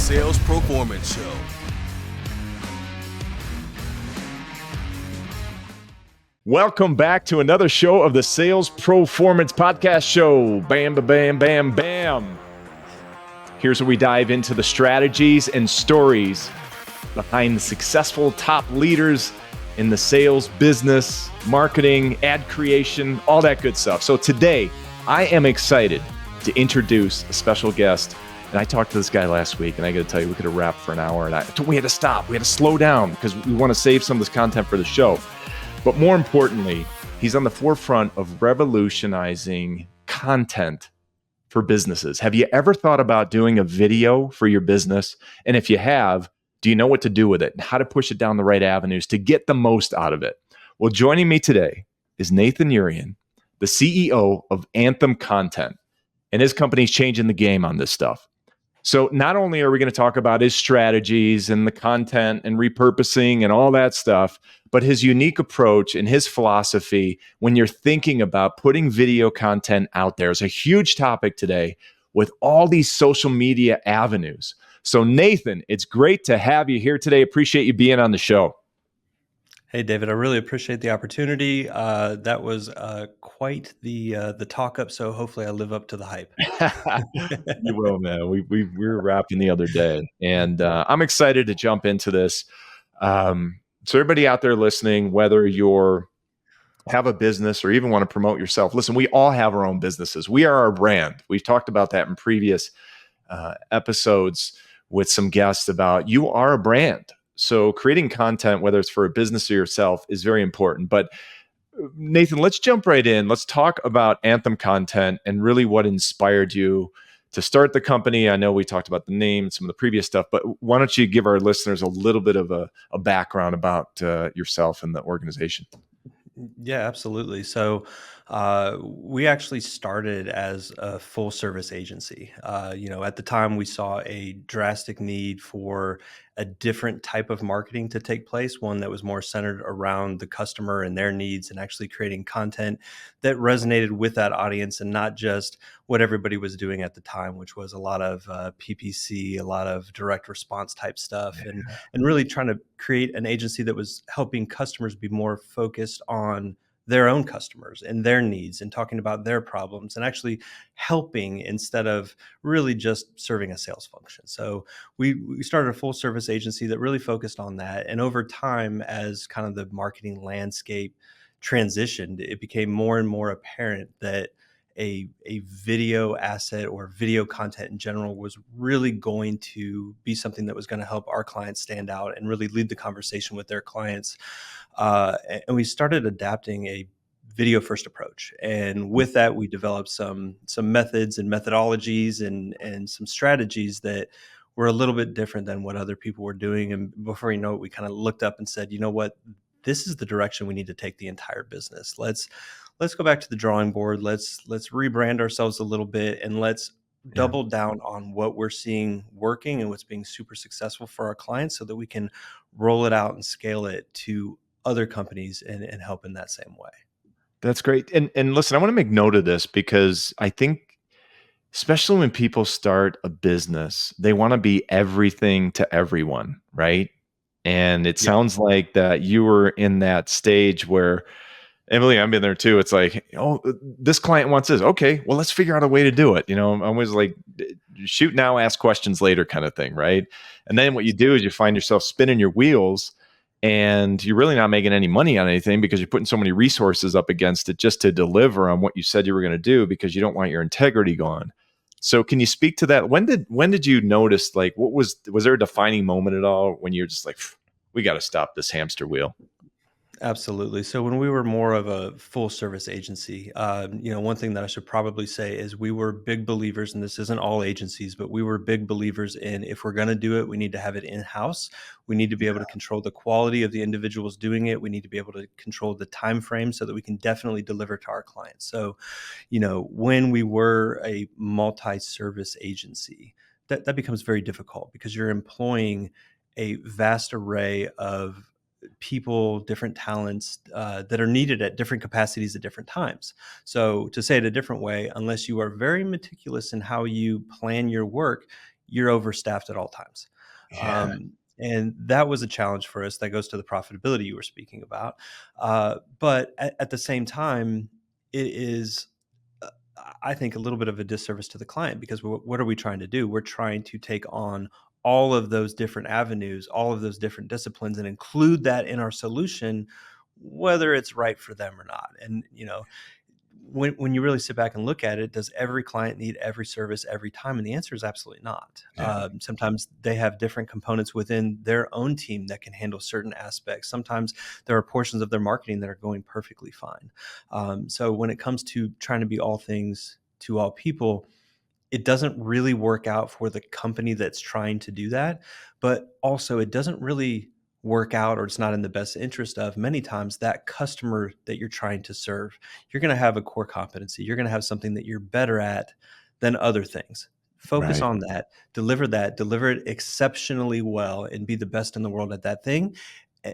Sales Performance Show. Welcome back to another show of the Sales Performance Podcast Show. Bam, bam, bam, bam. Here's where we dive into the strategies and stories behind the successful top leaders in the sales business, marketing, ad creation, all that good stuff. So today, I am excited to introduce a special guest. And I talked to this guy last week, and I got to tell you, we could have wrapped for an hour, and we had to stop. We had to slow down because we want to save some of this content for the show. But more importantly, he's on the forefront of revolutionizing content for businesses. Have you ever thought about doing a video for your business? And if you have, do you know what to do with it and how to push it down the right avenues to get the most out of it? Well, joining me today is Nathan Urian, the CEO of Anthem Content, and his company's changing the game on this stuff. So not only are we going to talk about his strategies and the content and repurposing and all that stuff, but his unique approach and his philosophy when you're thinking about putting video content out there is a huge topic today with all these social media avenues. So Nathan, it's great to have you here today. Appreciate you being on the show. Hey, David, I really appreciate the opportunity. That was quite the talk up, so hopefully I live up to the hype. You will, man. We were rapping the other day, and I'm excited to jump into this. So everybody out there listening, whether you're have a business or even want to promote yourself, listen, we all have our own businesses. We are our brand. We've talked about that in previous episodes with some guests about you are a brand. So creating content, whether it's for a business or yourself, is very important. But Nathan, let's jump right in. Let's talk about Anthem Content and really what inspired you to start the company. I know we talked about the name and some of the previous stuff, but why don't you give our listeners a little bit of a background about yourself and the organization? Yeah, absolutely. So we actually started as a full service agency. At the time we saw a drastic need for a different type of marketing to take place, one that was more centered around the customer and their needs and actually creating content that resonated with that audience and not just what everybody was doing at the time, which was a lot of PPC, a lot of direct response type stuff, and really trying to create an agency that was helping customers be more focused on their own customers and their needs and talking about their problems and actually helping instead of really just serving a sales function. So we started a full service agency that really focused on that. And over time, as kind of the marketing landscape transitioned, it became more and more apparent that a video asset or video content in general was really going to be something that was going to help our clients stand out and really lead the conversation with their clients. And we started adapting a video first approach. And with that, we developed some methods and methodologies and some strategies that were a little bit different than what other people were doing. And before you know it, we kind of looked up and said, you know what, this is the direction we need to take the entire business. Let's go back to the drawing board. Let's rebrand ourselves a little bit and let's double down on what we're seeing working and what's being super successful for our clients so that we can roll it out and scale it to other companies and help in that same way. That's great. And listen, I want to make note of this because I think, especially when people start a business, they want to be everything to everyone, right? And it sounds like that you were in that stage where, Emily, I've been there too. It's like, oh, this client wants this. Okay, well, let's figure out a way to do it. I'm always like, shoot now, ask questions later kind of thing, right? And then what you do is you find yourself spinning your wheels and you're really not making any money on anything because you're putting so many resources up against it just to deliver on what you said you were going to do because you don't want your integrity gone. So can you speak to that? When did you notice, like, was there a defining moment at all when you're just like, we got to stop this hamster wheel? Absolutely. So when we were more of a full service agency, one thing that I should probably say is we were big believers, and this isn't all agencies, but we were big believers in if we're going to do it, we need to have it in-house. We need to be able to control the quality of the individuals doing it. We need to be able to control the time frame so that we can definitely deliver to our clients. So, when we were a multi-service agency, that becomes very difficult because you're employing a vast array of people, different talents that are needed at different capacities at different times. So to say it a different way, unless you are very meticulous in how you plan your work, you're overstaffed at all times. Yeah. And that was a challenge for us. That goes to the profitability you were speaking about. But at the same time, it is, uh, I think, a little bit of a disservice to the client, because what are we trying to do? We're trying to take on all of those different avenues, all of those different disciplines, and include that in our solution, whether it's right for them or not. And when you really sit back and look at it, does every client need every service every time? And the answer is absolutely not. Yeah. Sometimes they have different components within their own team that can handle certain aspects. Sometimes there are portions of their marketing that are going perfectly fine. So when it comes to trying to be all things to all people, it doesn't really work out for the company that's trying to do that. But also, it doesn't really work out, or it's not in the best interest of, many times, that customer that you're trying to serve. You're going to have a core competency. You're going to have something that you're better at than other things. Focus Right. on that, deliver it exceptionally well, and be the best in the world at that thing.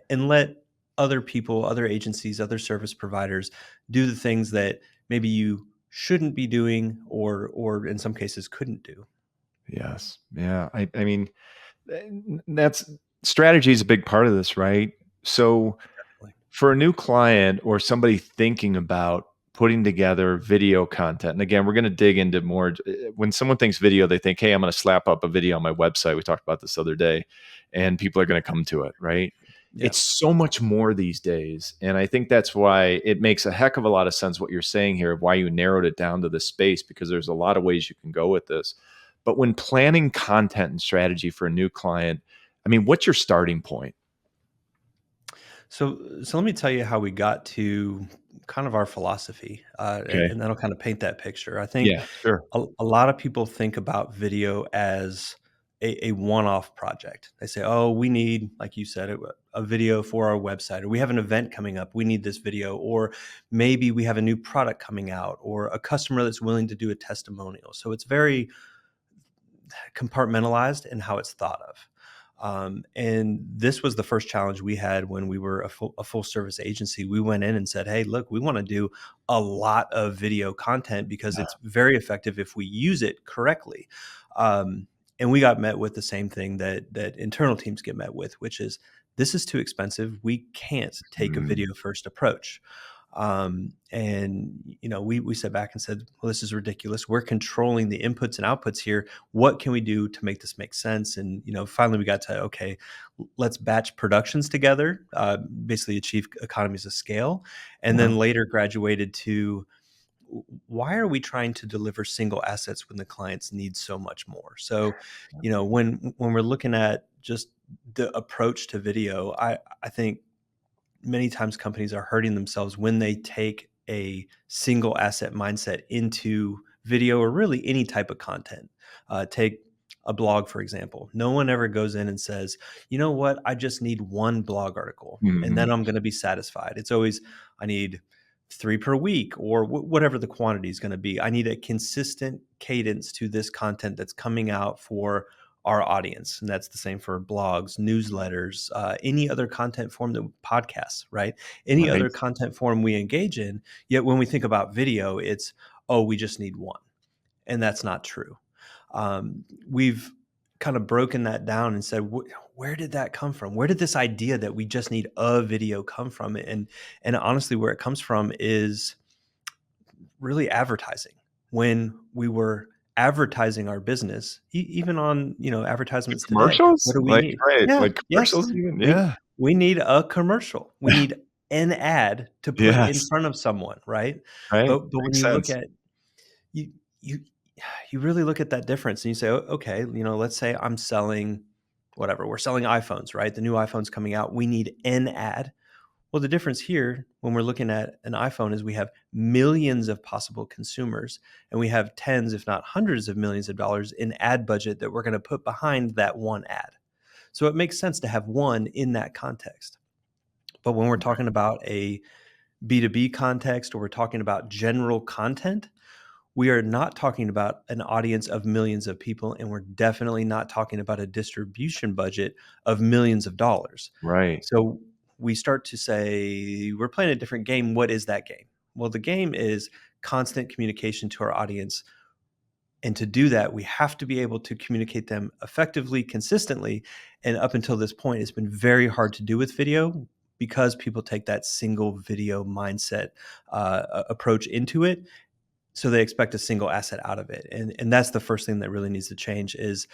And let other people, other agencies, other service providers do the things that maybe you shouldn't be doing, or in some cases couldn't do. Yes. Yeah. I mean, that's strategy is a big part of this, right? So Definitely. for a new client or somebody thinking about putting together video content, and again, we're going to dig into more. When someone thinks video, they think, hey, I'm going to slap up a video on my website. We talked about this the other day, and people are going to come to it, right? Yeah. It's so much more these days. And I think that's why it makes a heck of a lot of sense what you're saying here, of why you narrowed it down to this space, because there's a lot of ways you can go with this. But when planning content and strategy for a new client, I mean, what's your starting point? So let me tell you how we got to kind of our philosophy, Okay. and that'll kind of paint that picture. I think Yeah, sure. a lot of people think about video as a one-off project. They say, "Oh, we need, like you said, a video for our website, or we have an event coming up. We need this video, or maybe we have a new product coming out, or a customer that's willing to do a testimonial." So it's very compartmentalized in how it's thought of. And this was the first challenge we had when we were a full service agency. We went in and said, "Hey, look, we want to do a lot of video content because Yeah. it's very effective if we use it correctly." Um, and we got met with the same thing that internal teams get met with, which is, "This is too expensive. We can't take a Mm, video first approach." And we sat back and said, "Well, this is ridiculous. We're controlling the inputs and outputs here. What can we do to make this make sense?" And finally we got to, okay, let's batch productions together, basically achieve economies of scale, and yeah. then later graduated to, why are we trying to deliver single assets when the clients need so much more? So, when we're looking at just the approach to video, I think many times companies are hurting themselves when they take a single asset mindset into video, or really any type of content. Take a blog, for example. No one ever goes in and says, "You know what? I just need one blog article and then Mhm. I'm going to be satisfied." It's always, "I need three per week," or whatever the quantity is going to be. "I need a consistent cadence to this content that's coming out for our audience." And that's the same for blogs, newsletters, any other content form, that podcasts, right? Any Right. other content form we engage in. Yet when we think about video, it's, "Oh, we just need one." And that's not true. We've kind of broken that down and said, where did that come from? Where did this idea that we just need a video come from? And honestly, where it comes from is really advertising. When we were advertising our business, even on The advertisements today, what commercials? do we Like, need? right, Yeah, like yes, commercials even? we Yeah. we need a commercial. We need an ad to put in Yes. front of someone, right? Right? But when Makes you look sense. at, you you you really look at that difference and you say, Okay, let's say I'm selling whatever. We're selling iPhones, right? The new iPhone's coming out. We need an ad. Well, the difference here when we're looking at an iPhone is we have millions of possible consumers, and we have tens, if not hundreds of millions of dollars in ad budget that we're going to put behind that one ad. So it makes sense to have one in that context. But when we're talking about a B2B context, or we're talking about general content, we are not talking about an audience of millions of people, and we're definitely not talking about a distribution budget of millions of dollars. Right. So we start to say, we're playing a different game. What is that game? Well, the game is constant communication to our audience, And to do that, we have to be able to communicate them effectively, consistently. And up until this point, it's been very hard to do with video because people take that single video mindset approach into it. So they expect a single asset out of it. And that's the first thing that really needs to change is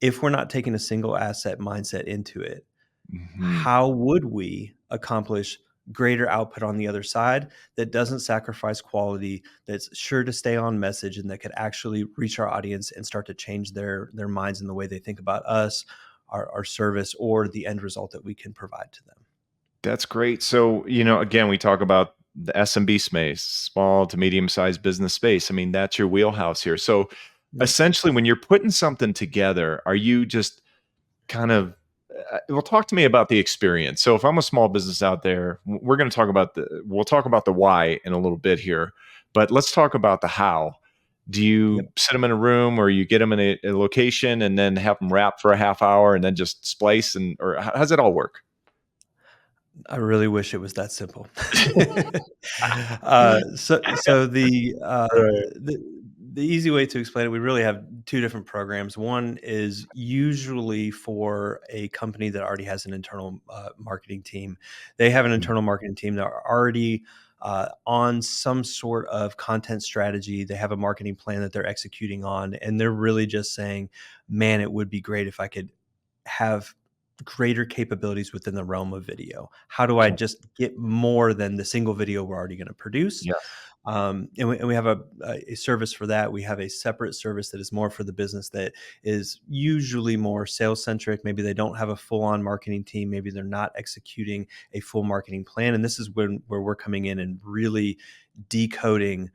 if we're not taking a single asset mindset into it, Mhm. how would we accomplish greater output on the other side that doesn't sacrifice quality, that's sure to stay on message, and that could actually reach our audience and start to change their minds in the way they think about us, our service, or the end result that we can provide to them? That's great. So, again, we talk about the SMB space, small to medium sized business space. I mean, that's your wheelhouse here. So, Yep. essentially, when you're putting something together, are you just kind of, well, talk to me about the experience. So, if I'm a small business out there, we're going to talk about we'll talk about the why in a little bit here, but let's talk about the how. Do Yep. you sit them in a room or you get them in a location and then have them rap for a half hour and then just splice or how does it all work? I really wish it was that simple. So Right. the easy way to explain it, we really have two different programs. One is usually for a company that already has an internal marketing team. They have an internal marketing team that are already on some sort of content strategy. They have a marketing plan that they're executing on, and they're really just saying, "Man, it would be great if I could have greater capabilities within the realm of video. How do I Okay. just get more than the single video we're already going to produce?" Yes. And we have a service for that. We have a separate service that is more for the business that is usually more sales centric. Maybe they don't have a full on marketing team. Maybe they're not executing a full marketing plan. And this is where we're coming in and really decoding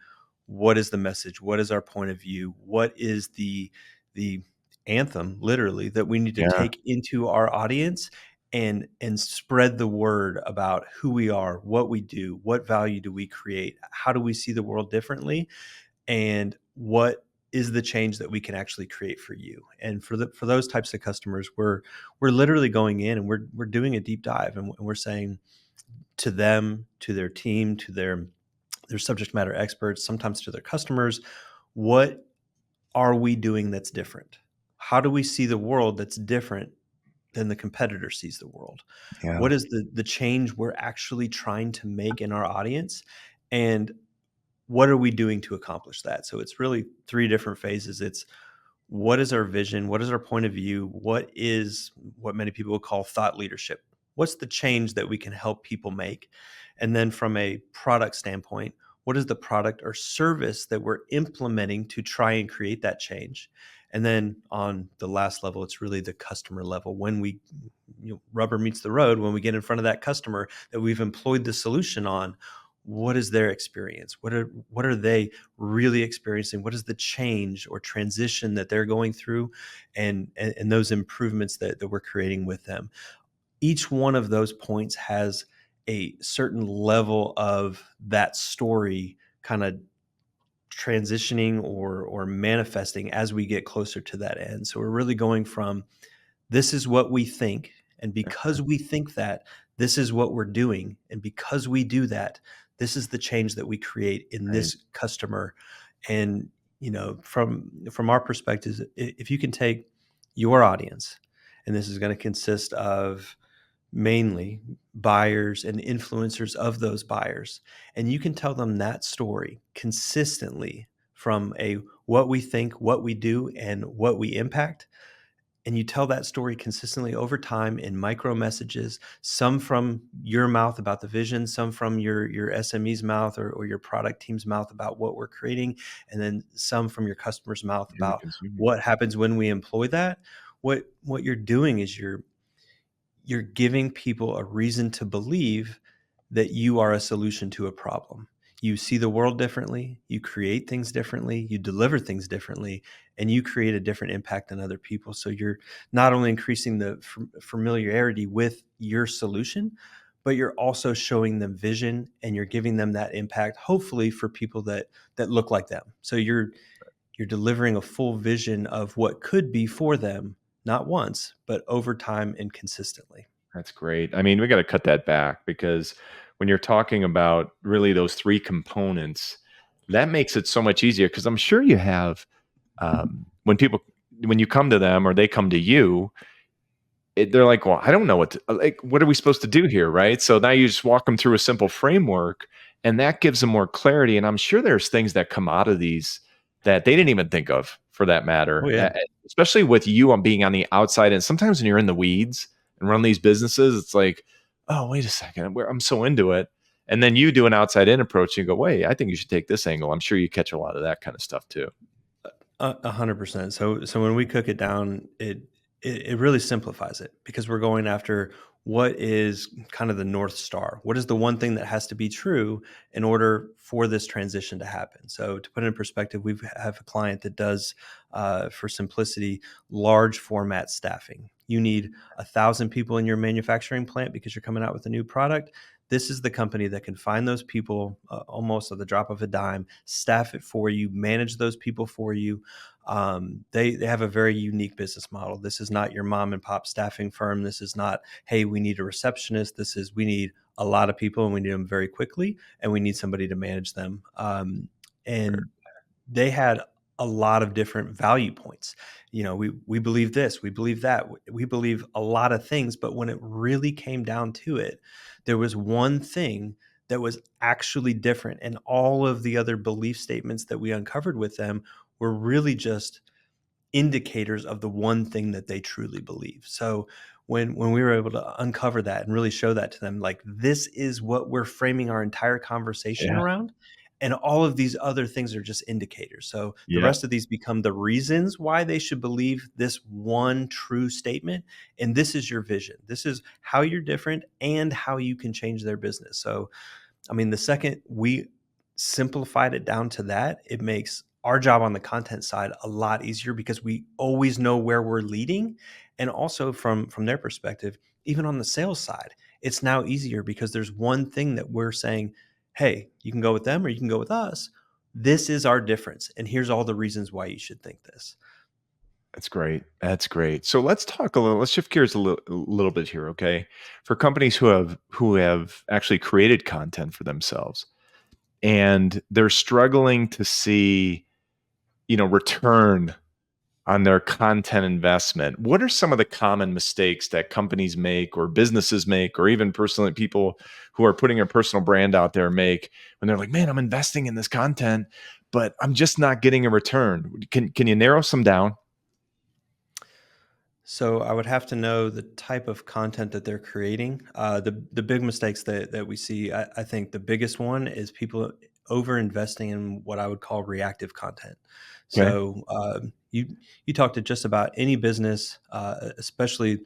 what is the message, what is our point of view, what is the anthem literally that we need to Yeah. take into our audience and spread the word about who we are, what we do, what value do we create, how do we see the world differently, and what is the change that we can actually create for you. And for those types of customers, we're literally going in and we're doing a deep dive, and we're saying to them, to their team, to their subject matter experts, sometimes to their customers, what are we doing that's different? How do we see the world that's different than the competitor sees the world? Yeah. What is the change we're actually trying to make in our audience? And what are we doing to accomplish that? So it's really three different phases. It's what is our vision? What is our point of view? What is what many people would call thought leadership? What's the change that we can help people make? And then from a product standpoint, what is the product or service that we're implementing to try and create that change? And then on the last level, it's really the customer level. When rubber meets the road, when we get in front of that customer that we've employed the solution on, what is their experience? What are they really experiencing? What is the change or transition that they're going through, and those improvements that we're creating with them? Each one of those points has a certain level of that story kind of transitioning or manifesting as we get closer to that end. So we're really going from this is what we think, and because we think that, this is what we're doing, and because we do that, this is the change that we create in Right. this customer. And from our perspective, if you can take your audience, and this is going to consist of mainly buyers and influencers of those buyers, and you can tell them that story consistently from a what we think, what we do, and what we impact, and you tell that story consistently over time in micro messages, some from your mouth about the vision, some from your SME's mouth or your product team's mouth about what we're creating, and then some from your customer's mouth You're the about consumer. what happens when we employ that. What you're doing is you're giving people a reason to believe that you are a solution to a problem. You see the world differently, you create things differently, you deliver things differently, and you create a different impact on other people. So you're not only increasing the familiarity with your solution, but you're also showing them vision, and you're giving them that impact, hopefully for people that look like them. So you're delivering a full vision of what could be for them, not once, but over time and consistently. That's great. I mean, we got to cut that back because when you're talking about really those three components, that makes it so much easier because I'm sure you have When you come to them or they come to you, they're like, well, I don't know what are we supposed to do here, right? So now you just walk them through a simple framework, and that gives them more clarity. And I'm sure there's things that come out of these that they didn't even think of, for that Oh matter. yeah. Especially with you on being on the outside, and sometimes when you're in the weeds and run these businesses, it's like, oh, wait a second, I'm so into it. And then you do an outside in approach, and you go, wait, I think you should take this angle. I'm sure you catch a lot of that kind of stuff too. 100%. So when we cook it down, it really simplifies it because we're going after what is kind of the North Star. What is the one thing that has to be true in order for this transition to happen? So to put it in perspective, we have a client that does, for simplicity, large format staffing. You need 1,000 people in your manufacturing plant because you're coming out with a new product. This is the company that can find those people almost at the drop of a dime, staff it for you, manage those people for you. They have a very unique business model. This is not your mom and pop staffing firm. This is not, hey, we need a receptionist. This is, we need a lot of people and we need them very quickly and we need somebody to manage them. And they had a lot of different value points. We believe this, we believe that, we believe a lot of things, but when it really came down to it, there was one thing that was actually different, and all of the other belief statements that we uncovered with them were really just indicators of the one thing that they truly believe. So when we were able to uncover that and really show that to them, like, this is what we're framing our entire conversation Yeah. around, and all of these other things are just indicators. So the Yeah. rest of these become the reasons why they should believe this one true statement. And this is your vision. This is how you're different and how you can change their business. So I mean, the second we simplified it down to that, it makes our job on the content side a lot easier because we always know where we're leading. And also from their perspective, even on the sales side, it's now easier because there's one thing that we're saying, hey, you can go with them or you can go with us. This is our difference. And here's all the reasons why you should think this. That's great. That's great. So let's talk a little. Let's shift gears a little bit here, okay? For companies who have actually created content for themselves, and they're struggling to see, return on their content investment. What are some of the common mistakes that companies make, or businesses make, or even personally people who are putting a personal brand out there make when they're like, "Man, I'm investing in this content, but I'm just not getting a return." Can you narrow some down? So I would have to know the type of content that they're creating. The big mistakes that we see, I think the biggest one is people over investing in what I would call reactive content. Okay. So you talk to just about any business, especially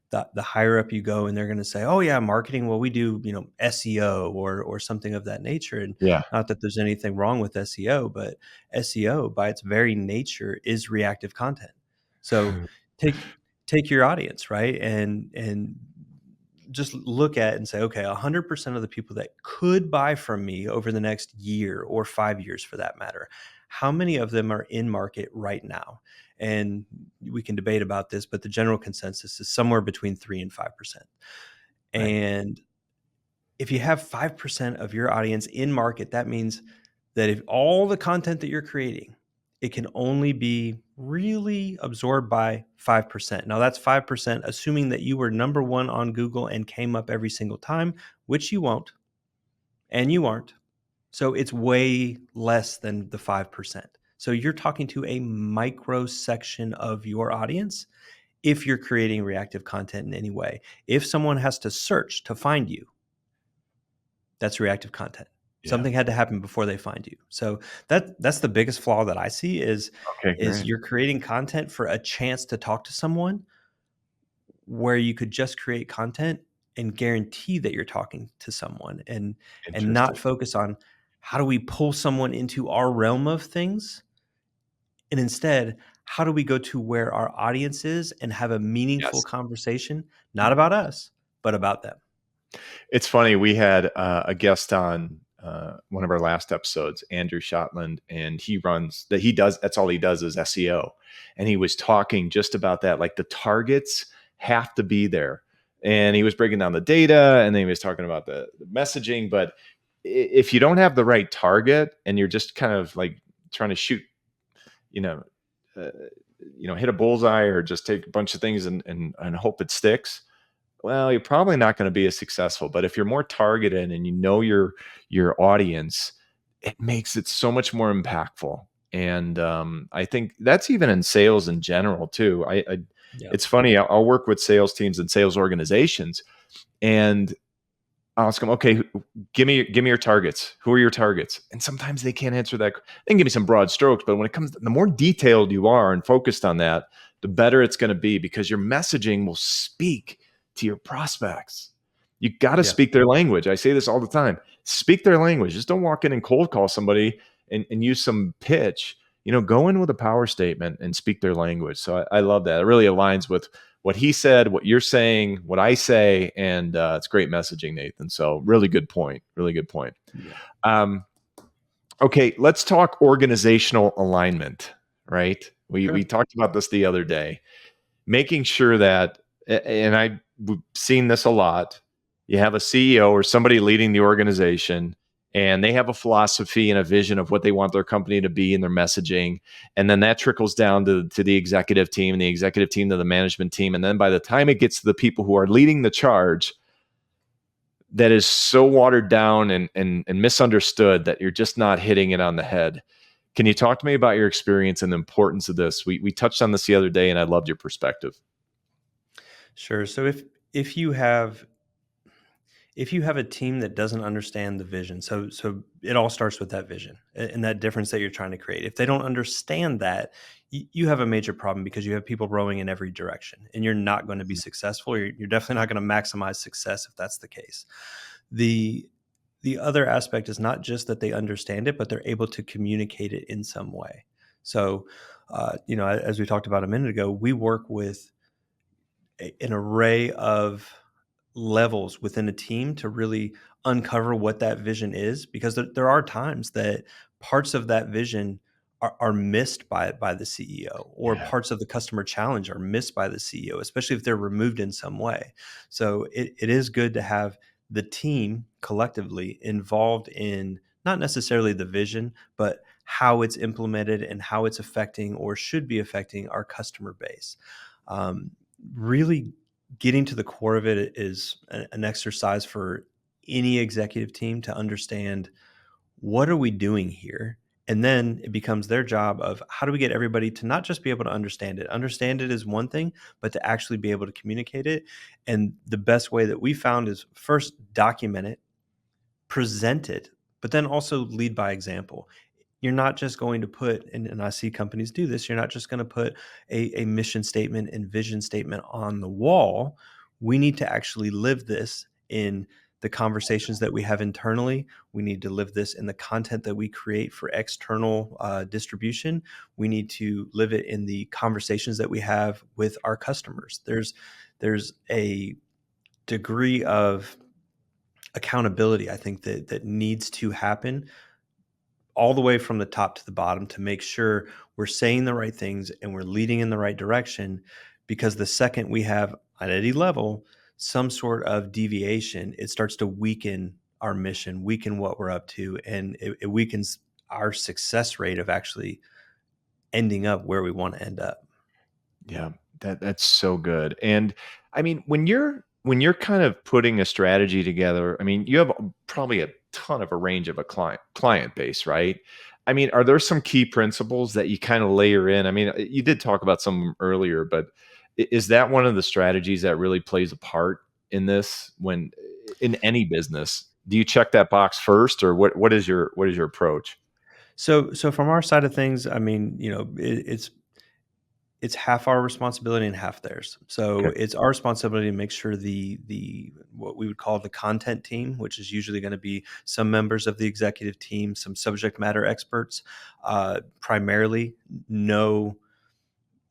the higher up you go, and they're going to say, "Oh yeah, marketing. Well, we do SEO or something of that nature." And Yeah. not that there's anything wrong with SEO, but SEO by its very nature is reactive content. So take take your audience, right? And just look at it and say, okay, 100% of the people that could buy from me over the next year or 5 years for that matter, how many of them are in market right now? And we can debate about this, but the general consensus is somewhere between 3 and 5%. Right. And if you have 5% of your audience in market, that means that if all the content that you're creating, it can only be really absorbed by 5%. Now, that's 5%, assuming that you were number one on Google and came up every single time, which you won't, and you aren't. So it's way less than the 5%. So you're talking to a micro section of your audience if you're creating reactive content in any way. If someone has to search to find you, that's reactive content. Yeah. Something had to happen before they find you. So that's the biggest flaw that I see Okay, is great. you're creating content for a chance to talk to someone where you could just create content and guarantee that you're talking to someone and Interesting. not focus on how do we pull someone into our realm of things, and instead how do we go to where our audience is and have a meaningful Yes. conversation, not about us but about them. It's funny. We had a guest on one of our last episodes, Andrew Shotland, and that's all he does is SEO. And he was talking just about that. Like, the targets have to be there. And he was breaking down the data, and then he was talking about the messaging. But if you don't have the right target and you're just kind of like trying to shoot, you know, uh, hit a bullseye or just take a bunch of things and hope it sticks, well, you're probably not going to be as successful. But if you're more targeted and you know your audience, it makes it so much more impactful. And I think that's even in sales in general too. Yeah. It's funny. I'll work with sales teams and sales organizations, and I'll ask them, okay, give me your targets. Who are your targets? And sometimes they can't answer that. They can give me some broad strokes, but when it comes to the more detailed you are and focused on that, the better it's going to be, because your messaging will speak to your prospects. You got to Yeah. speak their language. I say this all the time. Speak their language. Just don't walk in and cold call somebody and use some pitch. Go in with a power statement and speak their language. So I love that. It really aligns with what he said, what you're saying, what I say, and it's great messaging, Nathan. So really good point. Really good point. Yeah. Um, okay, let's talk organizational alignment. Right? We Sure. talked about this the other day, making sure that, and I've seen this a lot. You have a CEO or somebody leading the organization, and they have a philosophy and a vision of what they want their company to be and their messaging. And then that trickles down to the executive team, and the executive team to the management team. And then by the time it gets to the people who are leading the charge, that is so watered down and misunderstood that you're just not hitting it on the head. Can you talk to me about your experience and the importance of this? We touched on this the other day, and I loved your perspective. Sure. So if you have if you have a team that doesn't understand the vision, so it all starts with that vision and that difference that you're trying to create. If they don't understand that, you have a major problem, because you have people rowing in every direction, and you're not going to be successful. You're definitely not going to maximize success if that's the case. The the other aspect is not just that they understand it, but they're able to communicate it in some way. So, as we talked about a minute ago, we work with an array of levels within a team to really uncover what that vision is, because there are times that parts of that vision are missed by the CEO, or Yeah. parts of the customer challenge are missed by the CEO, especially if they're removed in some way. So it is good to have the team collectively involved in not necessarily the vision, but how it's implemented and how it's affecting or should be affecting our customer base. Um, Really getting to the core of it is an exercise for any executive team to understand, what are we doing here? And then it becomes their job of, how do we get everybody to not just be able to understand it? Understand it is one thing, but to actually be able to communicate it. And the best way that we found is, first document it, present it, but then also lead by example. You're not just going to put, and I see companies do this, you're not just going to put a mission statement and vision statement on the wall. We need to actually live this in the conversations that we have internally. We need to live this in the content that we create for external distribution. We need to live it in the conversations that we have with our customers. There's a degree of accountability, I think, that needs to happen all the way from the top to the bottom, to make sure we're saying the right things and we're leading in the right direction. Because the second we have, at any level, some sort of deviation, it starts to weaken our mission, weaken what we're up to, and it weakens our success rate of actually ending up where we want to end up. Yeah, that's so good. And I mean, when you're kind of putting a strategy together, I mean, you have probably a ton of a range of a client base, right? I mean, are there some key principles that you kind of layer in? I mean, you did talk about some earlier, but is that one of the strategies that really plays a part in this, when in any business? Do you check that box first, or what is your approach? So from our side of things, I mean, it's half our responsibility and half theirs. So Okay. it's our responsibility to make sure the what we would call the content team, which is usually going to be some members of the executive team, some subject matter experts, primarily know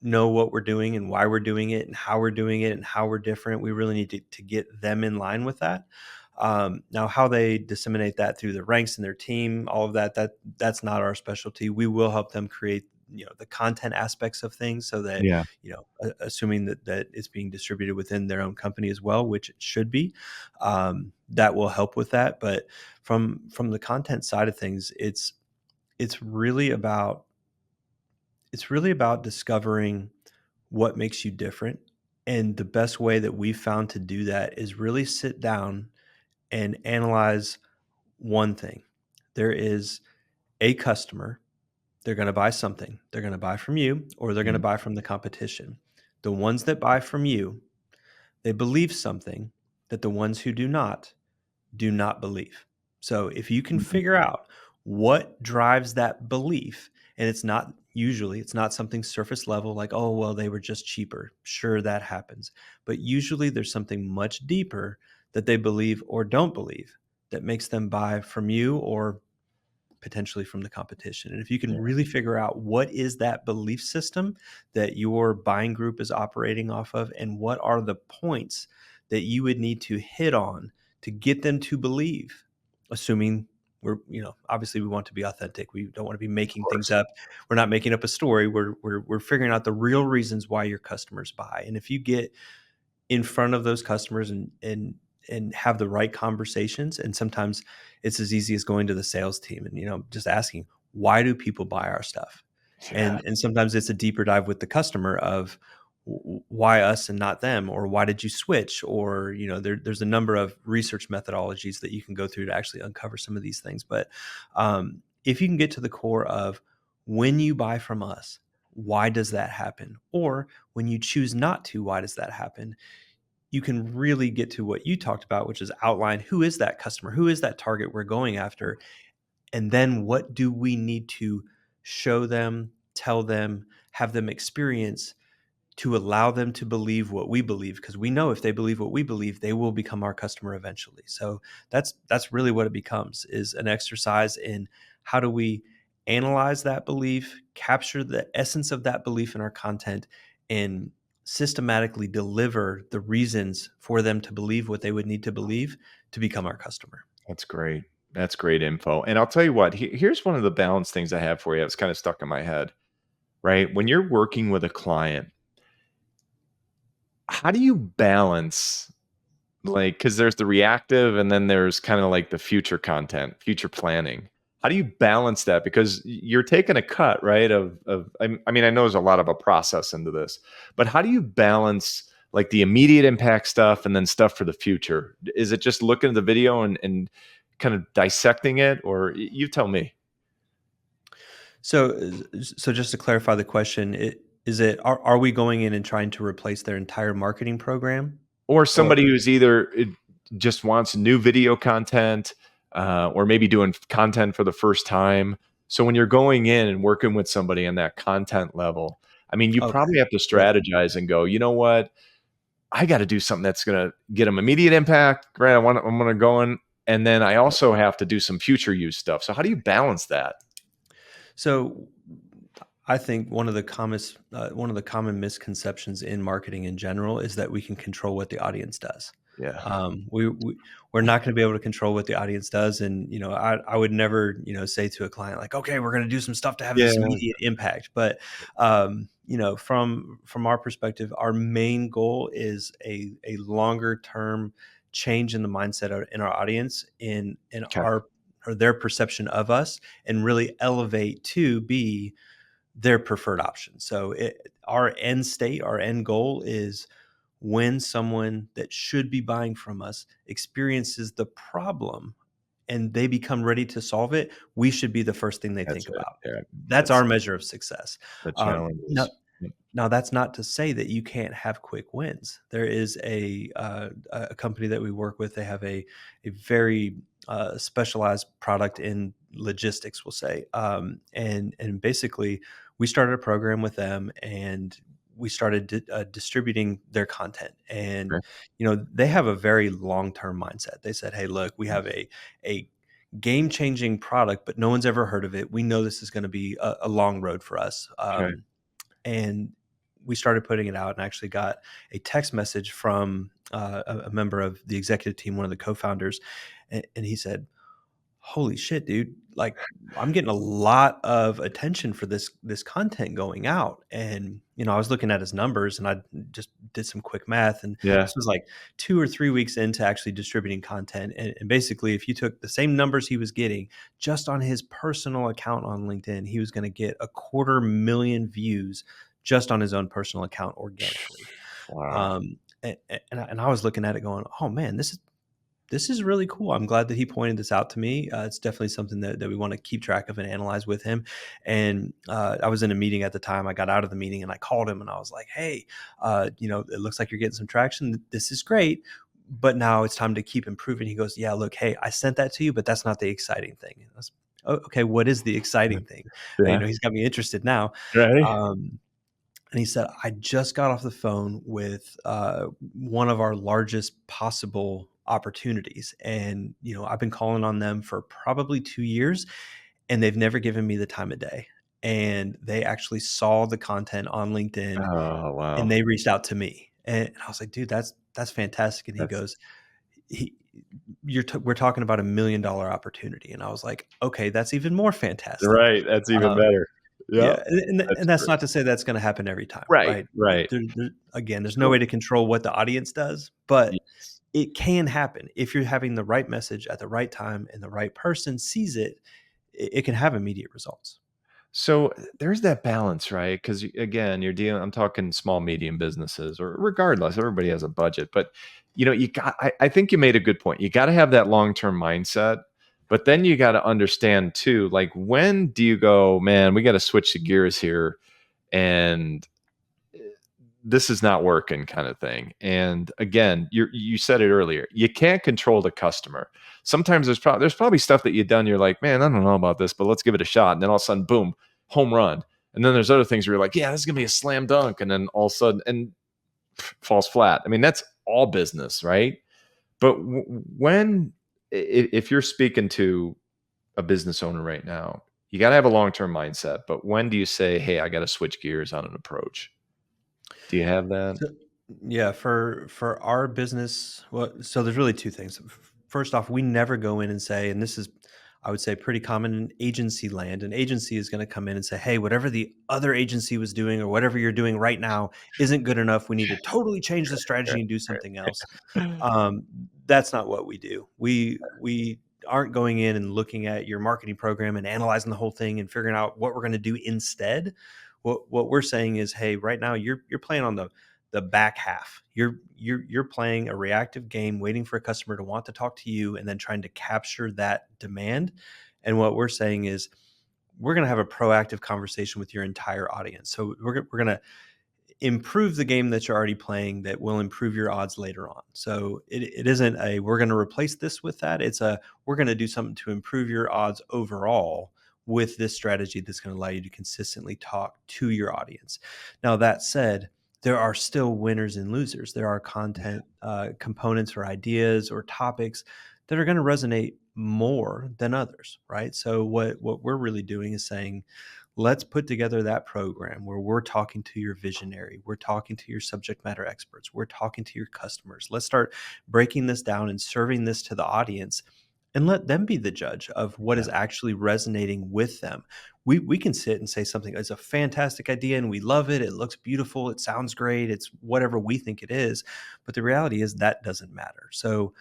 know what we're doing and why we're doing it and how we're doing it and how we're different. We really need to get them in line with that. Now, how they disseminate that through the ranks in their team, all of that's not our specialty. We will help them create, the content aspects of things, so that, Yeah. assuming that it's being distributed within their own company as well, which it should be, that will help with that. But from the content side of things, it's really about it's really about discovering what makes you different. And the best way that we've found to do that is really sit down and analyze one thing. There is a customer, they're going to buy something. They're going to buy from you or they're going to Mm, buy from the competition. The ones that buy from you, they believe something that the ones who do not believe. So if you can mhm. figure out what drives that belief, and it's not something surface level like, oh, well, they were just cheaper. Sure, that happens. But usually there's something much deeper that they believe or don't believe that makes them buy from you or potentially from the competition. And if you can Yeah, really figure out what is that belief system that your buying group is operating off of, and what are the points that you would need to hit on to get them to believe, assuming obviously we want to be authentic. We don't want to be of making things course. up. We're not making up a story. We're figuring out the real reasons why your customers buy. And if you get in front of those customers and have the right conversations, and sometimes it's as easy as going to the sales team and just asking, why do people buy our stuff? Yeah. And sometimes it's a deeper dive with the customer of why us and not them, or why did you switch, or there's a number of research methodologies that you can go through to actually uncover some of these things. But if you can get to the core of when you buy from us, why does that happen? Or when you choose not to, why does that happen? You can really get to what you talked about, which is outline who is that customer, who is that target we're going after, and then what do we need to show them, tell them, have them experience to allow them to believe what we believe, because we know if they believe what we believe, they will become our customer eventually. So that's really what it becomes, is an exercise in how do we analyze that belief, capture the essence of that belief in our content, and systematically deliver the reasons for them to believe what they would need to believe to become our customer. That's great. That's great info. And I'll tell you what, here's one of the balance things I have for you. It's kind of stuck in my head, right? When you're working with a client, how do you balance, like, because there's the reactive and then there's kind of like the future content, future planning. How do you balance that? Because you're taking a cut, right? I mean, I know there's a lot of a process into this, but how do you balance like the immediate impact stuff and then stuff for the future? Is it just looking at the video and kind of dissecting it, or you tell me? So just to clarify the question, are we going in and trying to replace their entire marketing program? Or Or somebody who's either just wants new video content, or maybe doing content for the first time. So when you're going in and working with somebody on that content level, I mean, you okay, probably have to yeah. strategize and go, you know what? I got to do something that's going to get them immediate impact. Grant, I'm going to go in, and then I also have to do some future use stuff. So how do you balance that? So I think one of the common misconceptions in marketing in general is that we can control what the audience does. Yeah. We're not going to be able to control what the audience does, and I would never say to a client like, okay, we're going to do some stuff to have Yeah. this immediate impact. But from our perspective, our main goal is a longer term change in the mindset in our audience, in Okay. our or their perception of us, and really elevate to be their preferred option. So our end state, our end goal is when someone that should be buying from us experiences the problem and they become ready to solve it, we should be the first thing they That's think it. about. Yeah. That's That's our measure of success. the Now, challenges. now, that's not to say that you can't have quick wins. There is a company that we work with. They have a very specialized product in logistics, we'll say, and basically we started a program with them, and we started distributing their content. And Okay. they have a very long term mindset. They said, "Hey, look, we have a game changing product, but no one's ever heard of it. We know this is going to be a long road for us." Okay. And we started putting it out, and actually got a text message from a member of the executive team, one of the co-founders, and he said, holy shit, dude, like I'm getting a lot of attention for this content going out. And I was looking at his numbers and I just did some quick math, and Yeah. this was like 2 or 3 weeks into actually distributing content. And basically, if you took the same numbers he was getting just on his personal account on LinkedIn, he was going to get 250,000 views just on his own personal account organically. Wow. And I was looking at it going, oh man, this is really cool. I'm glad that he pointed this out to me. It's definitely something that we want to keep track of and analyze with him. And I was in a meeting at the time. I got out of the meeting and I called him and I was like, hey, it looks like you're getting some traction. This is great. But now it's time to keep improving. He goes, yeah, look, hey, I sent that to you, but that's not the exciting thing. And I was, oh, okay, what is the exciting thing? Yeah. He's got me interested now. Right. Um, and he said, I just got off the phone with one of our largest possible opportunities. And, I've been calling on them for probably 2 years, and they've never given me the time of day. And they actually saw the content on LinkedIn Oh, and wow. they reached out to me. And I was like, dude, that's fantastic. And he That's goes, he, we're talking about $1 million opportunity. And I was like, okay, that's even more fantastic. right. That's even Um, better. yeah, Yep. and That's that's great. not to say that's gonna happen every time, Right. right? Right. Again, there's no So way to control what the audience does, but yes. it can happen. If you're having the right message at the right time and the right person sees it, it can have immediate results. So there's that balance, right? Because again, you're dealing. I'm talking small, medium businesses, or regardless, everybody has a budget. But you got. I think you made a good point. You got to have that long term mindset, but then you got to understand too. Like, when do you go, man? We got to switch the gears here, and this is not working, kind of thing. And again, you said it earlier. You can't control the customer. Sometimes there's probably stuff that you've done. You're like, man, I don't know about this, but let's give it a shot. And then all of a sudden, boom, home run. And then there's other things where you're like, yeah, this is gonna be a slam dunk. And then all of a sudden, and falls flat. I mean, that's all business, right? But when, if you're speaking to a business owner right now, you got to have a long term mindset. But when do you say, hey, I got to switch gears on an approach? Do you have that? So yeah, for our business, well, so there's really two things. First off, we never go in and say, and this is, I would say, pretty common in agency land. An agency is going to come in and say, "Hey, whatever the other agency was doing or whatever you're doing right now isn't good enough. We need to totally change the strategy and do something else." Um, that's not what we do. We aren't going in and looking at your marketing program and analyzing the whole thing and figuring out what we're going to do instead. What we're saying is, hey, right now you're playing on the back half. You're playing a reactive game, waiting for a customer to want to talk to you, and then trying to capture that demand. And what we're saying is, we're going to have a proactive conversation with your entire audience. So we're going to improve the game that you're already playing that will improve your odds later on. So it isn't a we're going to replace this with that. It's a we're going to do something to improve your odds overall with this strategy that's going to allow you to consistently talk to your audience. Now, that said, there are still winners and losers. There are content components or ideas or topics that are going to resonate more than others, right? So what we're really doing is saying, let's put together that program where we're talking to your visionary, we're talking to your subject matter experts, we're talking to your customers. Let's start breaking this down and serving this to the audience and let them be the judge of what Yeah. is actually resonating with them. We can sit and say something is a fantastic idea and we love it. It looks beautiful. It sounds great. It's whatever we think it is. But the reality is that doesn't matter. So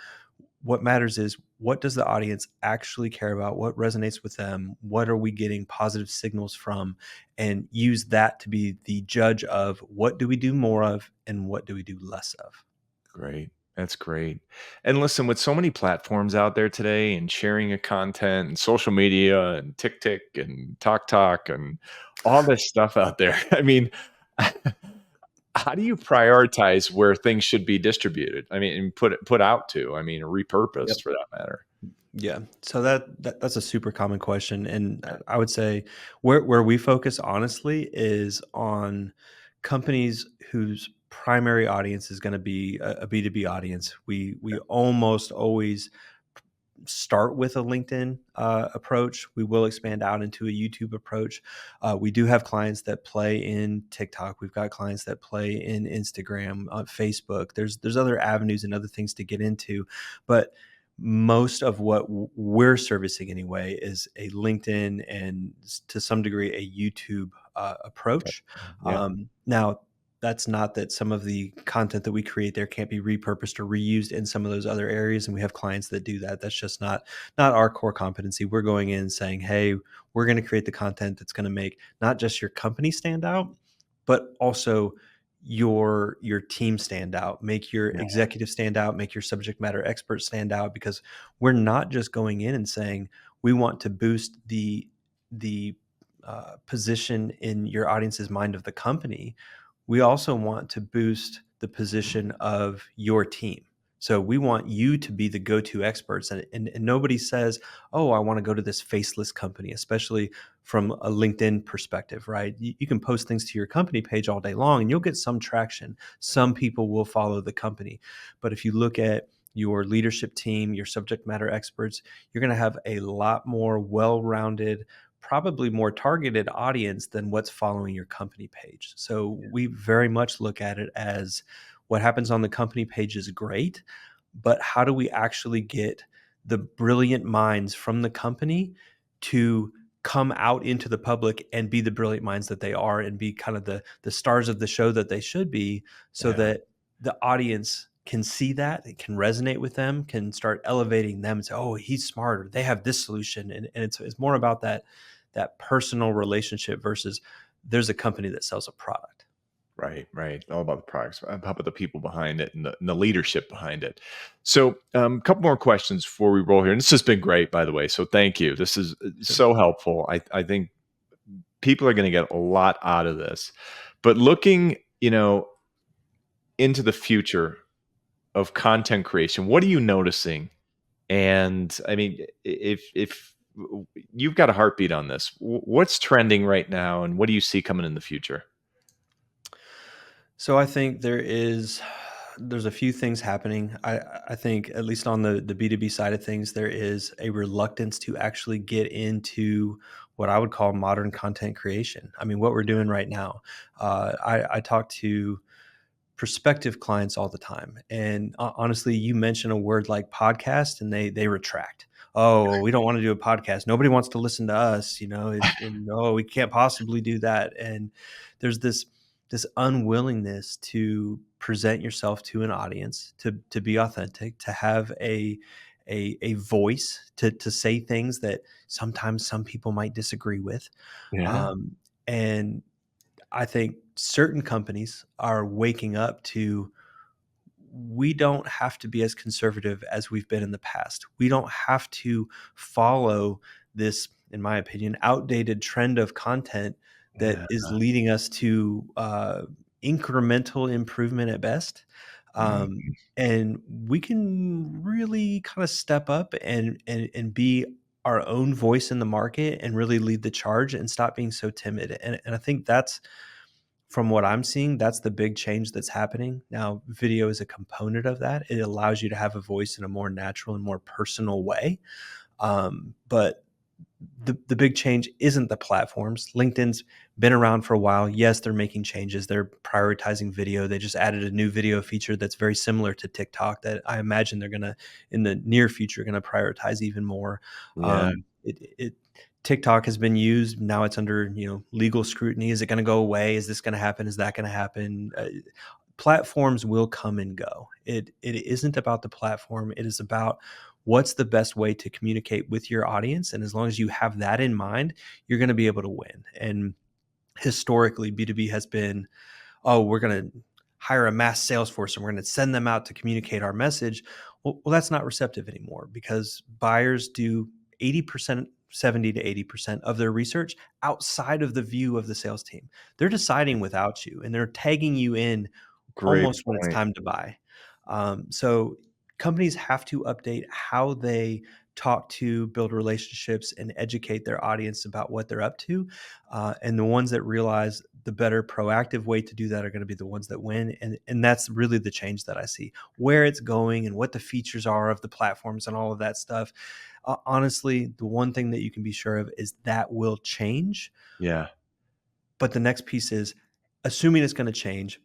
what matters is, what does the audience actually care about? What resonates with them? What are we getting positive signals from? And use that to be the judge of what do we do more of and what do we do less of. Great. That's great. And listen, with so many platforms out there today and sharing your content and social media and TikTok and TokTok and all this stuff out there, I mean, how do you prioritize where things should be distributed? I mean, and put out to, I mean, Yep. repurposed for that matter. Yeah. So that's a super common question. And I would say where we focus honestly is on companies whose primary audience is going to be a B2B audience. We almost always start with a LinkedIn approach. We will expand out into a YouTube approach. We do have clients that play in TikTok. We've got clients that play in Instagram, Facebook. There's other avenues and other things to get into, but most of what we're servicing anyway is a LinkedIn and to some degree a YouTube approach. Yeah. Now, that's not that some of the content that we create there can't be repurposed or reused in some of those other areas, and we have clients that do that. That's just not our core competency. We're going in saying, hey, we're going to create the content that's going to make not just your company stand out, but also your team stand out, make your Yeah. executive stand out, make your subject matter expert stand out, because we're not just going in and saying we want to boost the position in your audience's mind of the company. We also want to boost the position of your team. So we want you to be the go-to experts. And nobody says, oh, I want to go to this faceless company, especially from a LinkedIn perspective, right? You can post things to your company page all day long and you'll get some traction. Some people will follow the company. But if you look at your leadership team, your subject matter experts, you're going to have a lot more well-rounded, probably more targeted audience than what's following your company page. So we very much look at it as what happens on the company page is great, but how do we actually get the brilliant minds from the company to come out into the public and be the brilliant minds that they are and be kind of the stars of the show that they should be, so Yeah. that the audience can see that, it can resonate with them, can start elevating them and say, oh, he's smarter, they have this solution. And it's more about that personal relationship versus there's a company that sells a product. Right, right. All about the products, how about the people behind it and the leadership behind it. So, a couple more questions before we roll here. And this has been great, by the way. So, thank you. This is Sure. so helpful. I think people are going to get a lot out of this. But looking, into the future of content creation, what are you noticing? And I mean, if you've got a heartbeat on this, what's trending right now, and what do you see coming in the future? So I think there's a few things happening. I think at least on the B2B side of things, there is a reluctance to actually get into what I would call modern content creation. I mean, what we're doing right now. I talk to prospective clients all the time, and honestly, you mention a word like podcast, and they retract. Oh, we don't want to do a podcast. Nobody wants to listen to us, and no, we can't possibly do that. And there's this unwillingness to present yourself to an audience, to be authentic, to have a voice, to say things that sometimes some people might disagree with. Yeah. Um, and I think certain companies are waking up to, we don't have to be as conservative as we've been in the past. We don't have to follow this, in my opinion, outdated trend of content that Yeah. is leading us to incremental improvement at best. Mm, And we can really kind of step up and be our own voice in the market and really lead the charge and stop being so timid. And I think that's, from what I'm seeing, that's the big change that's happening. Now, video is a component of that. It allows you to have a voice in a more natural and more personal way. But the big change isn't the platforms. LinkedIn's been around for a while. Yes, they're making changes. They're prioritizing video. They just added a new video feature that's very similar to TikTok that I imagine they're gonna, in the near future, gonna prioritize even more. yeah. It TikTok has been used. Now it's under legal scrutiny. Is it going to go away? Is this going to happen? Is that going to happen? Platforms will come and go. It isn't about the platform. It is about what's the best way to communicate with your audience. And as long as you have that in mind, you're going to be able to win. And historically, B2B has been, oh, we're going to hire a mass sales force and we're going to send them out to communicate our message. Well, that's not receptive anymore, because buyers do 80%, 70 to 80% of their research outside of the view of the sales team. They're deciding without you and they're tagging you in Great almost when it's point. time to buy. So companies have to update how they talk to, build relationships, and educate their audience about what they're up to. And the ones that realize the better proactive way to do that are going to be the ones that win. And that's really the change that I see. Where it's going and what the features are of the platforms and all of that stuff. Honestly, the one thing that you can be sure of is that will change. Yeah. But the next piece is, assuming it's going to change,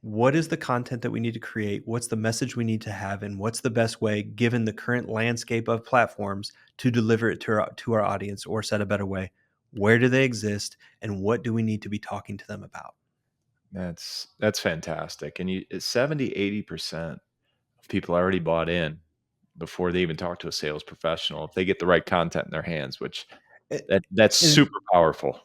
what is the content that we need to create? What's the message we need to have? And what's the best way, given the current landscape of platforms, to deliver it to our audience? Or said a better way, where do they exist? And what do we need to be talking to them about? That's fantastic. And 70-80% of people already bought in before they even talk to a sales professional if they get the right content in their hands, which that's And super powerful.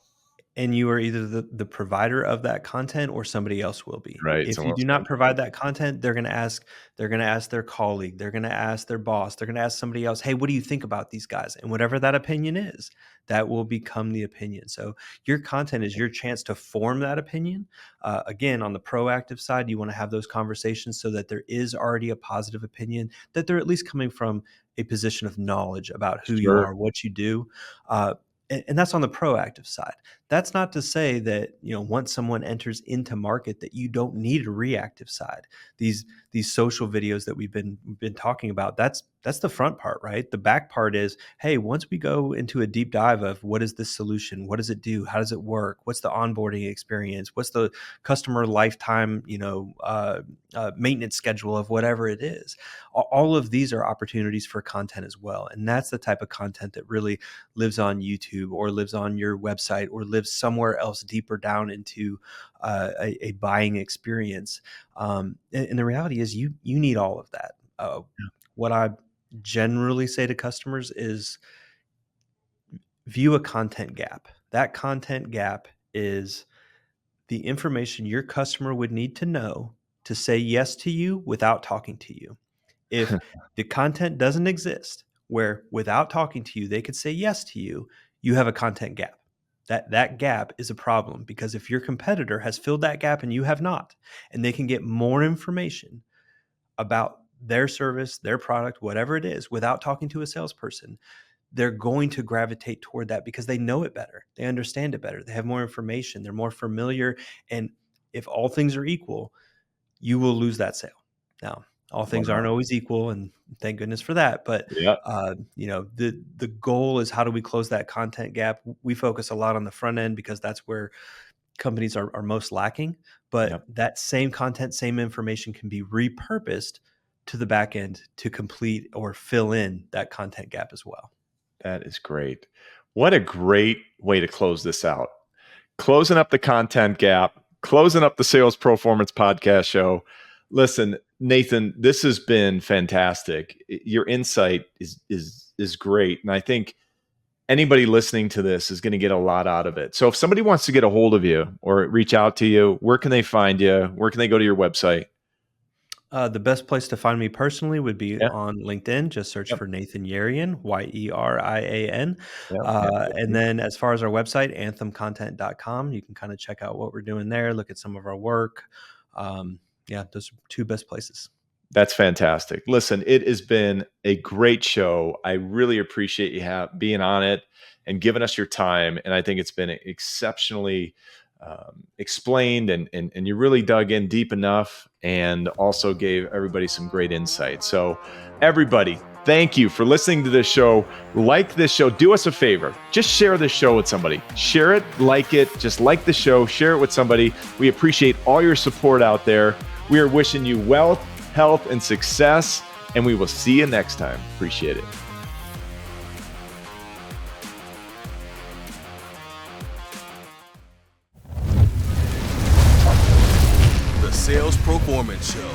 and you are either the provider of that content or somebody else will be. Right. If you Someone else do will. not provide that content, they're going to ask their colleague, they're going to ask their boss, they're going to ask somebody else, hey, what do you think about these guys? And whatever that opinion is, that will become the opinion. So your content is your chance to form that opinion. Again, on the proactive side, you want to have those conversations so that there is already a positive opinion, that they're at least coming from a position of knowledge about who you Sure. are, what you do. And that's on the proactive side. That's not to say that, once someone enters into market, that you don't need a reactive side. These social videos that we've been talking about, that's the front part, right? The back part is, hey, once we go into a deep dive of what is this solution, what does it do, how does it work, what's the onboarding experience, what's the customer lifetime, maintenance schedule of whatever it is. All of these are opportunities for content as well, and that's the type of content that really lives on YouTube or lives on your website or lives somewhere else deeper down into a buying experience. And the reality is you need all of that. What I generally say to customers is view a content gap. That content gap is the information your customer would need to know to say yes to you without talking to you. If the content doesn't exist where without talking to you, they could say yes to you, you have a content gap. That gap is a problem because if your competitor has filled that gap and you have not, and they can get more information about their service, their product, whatever it is, without talking to a salesperson, they're going to gravitate toward that because they know it better. They understand it better. They have more information. They're more familiar. And if all things are equal, you will lose that sale. Now, all things aren't Wow. always equal, and thank goodness for that. But Yeah. the goal is, how do we close that content gap? We focus a lot on the front end because that's where companies are most lacking. But Yep. that same content, same information can be repurposed to the back end to complete or fill in that content gap as well. That is great. What a great way to close this out. Closing up the content gap, closing up the Sales Performance Podcast show. Listen, Nathan, this has been fantastic. Your insight is great, and I think anybody listening to this is going to get a lot out of it. So if somebody wants to get a hold of you or reach out to you, where can they find you? Where can they go to your website? The best place to find me personally would be Yeah. on LinkedIn. Just search Yep. for Nathan Yerian, Yerian. Yep. And then as far as our website, anthemcontent.com, you can kind of check out what we're doing there, look at some of our work. Those are two best places. That's fantastic. Listen, it has been a great show. I really appreciate you being on it and giving us your time. And I think it's been exceptionally explained, and you really dug in deep enough and also gave everybody some great insight. So, everybody, thank you for listening to this show. Like this show. Do us a favor. Just share this show with somebody. Share it, like it. Just like the show. Share it with somebody. We appreciate all your support out there. We are wishing you wealth, health, and success, and we will see you next time. Appreciate it. The Sales Performance Show